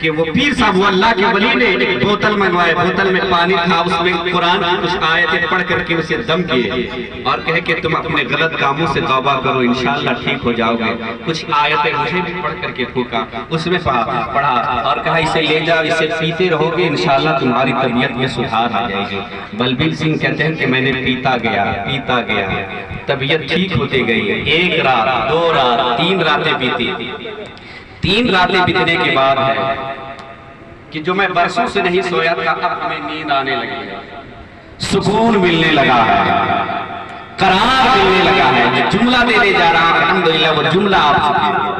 کہ وہ پیر صاحب وہ اللہ کے ولی نے ایک بوتل منگوائے، بوتل میں پانی تھا، اس میں قرآن کی کچھ آیتیں پڑھ کر کے اسے دم کیے اور کہے کہ تم اپنے غلط کاموں سے توبہ کرو، انشاءاللہ ٹھیک ہو جاؤ گے۔ کچھ آیتیں مجھے بھی پڑھ کر کے پھونکا، اس میں پڑھا اور کہا اسے لے جاؤ، اسے پیتے رہو گے، انشاءاللہ تمہاری طبیعت میں سدھار آ جائے گی۔ بلبیر سنگھ کہتے ہیں کہ میں نے پیتا گیا، طبیعت ٹھیک ہوتے گئی۔ 1 رات 2 رات 3 راتیں بیتی، 3 راتیں بیتنے کے بعد ہے کہ جو میں برسوں سے نہیں سویا تھا اب میں نیند آنے لگی، سکون ملنے لگا ہے، قرار ملنے لگا ہے۔ یہ جملہ دینے جا رہا ہوں، الحمدللہ وہ جملہ آپ سکتے ہیں،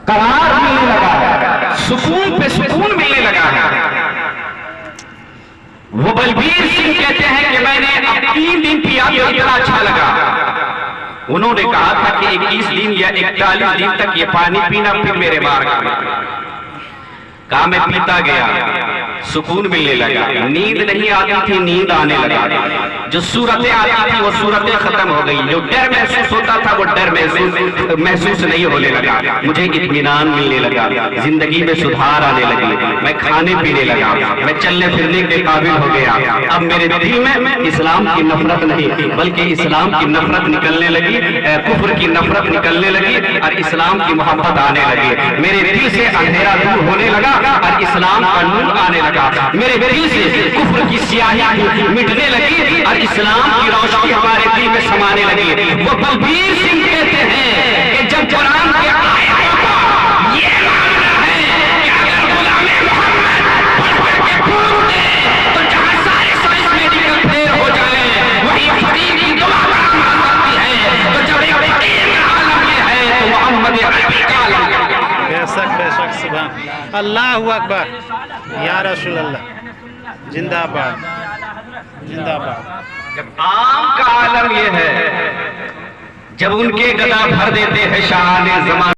قرار ملنے لگا ہے، سکون پہ سکون ملنے لگا ہے۔ وہ بلبیر سنگھ کہتے ہیں کہ میں نے اب 3 دن پیا تو اتنا اچھا لگا۔ انہوں نے کہا تھا کہ 21 دن یا 41 دن تک یہ پانی پینا، پھر میرے بار کہا میں پیتا گیا، سکون ملنے لگا، نیند نہیں آتی تھی، نیند آنے لگا، جو صورتیں آتی تھی وہ صورتیں ختم ہو گئی، جو ڈر محسوس ہوتا تھا وہ ڈر محسوس نہیں ہونے لگا، مجھے اطمینان ملنے لگا، زندگی میں سدھار آنے لگی، میں کھانے پینے لگا، میں چلنے پھرنے کے قابل ہو گیا۔ اب میرے دل میں اسلام کی نفرت نہیں بلکہ اسلام کی نفرت نکلنے لگی، کفر کی نفرت نکلنے لگی اور اسلام کی محبت آنے لگی۔ میرے دل سے اندھیرا دور ہونے لگا اور اسلام کا نور آنے لگا، میرے دل سے کفر کی سیاہی مٹنے لگی اور اسلام کی روشنی ہمارے دل میں سمانے لگی۔ وہ بلبیر سنگھ کہتے ہیں کہ جب قرآن کے آیتوں کا یہ معنی ہے کہ اگر غلام محمد پڑھ کے پھول دے تو جہاں سارے سائنس میڈیکل فیل ہو جائیں وہی فقیر کی دعا کام آ سکتی ہے، تو جب ایک فقیر کا عالم یہ ہے تو محمد عربی کا عالم ہے۔ بے شک سبحان اللہ اکبر یا رسول اللہ، زندہ باد زندہ باد۔ جب عام کا عالم یہ ہے، جب ان کے گدا بھر دیتے ہیں شاہان زمان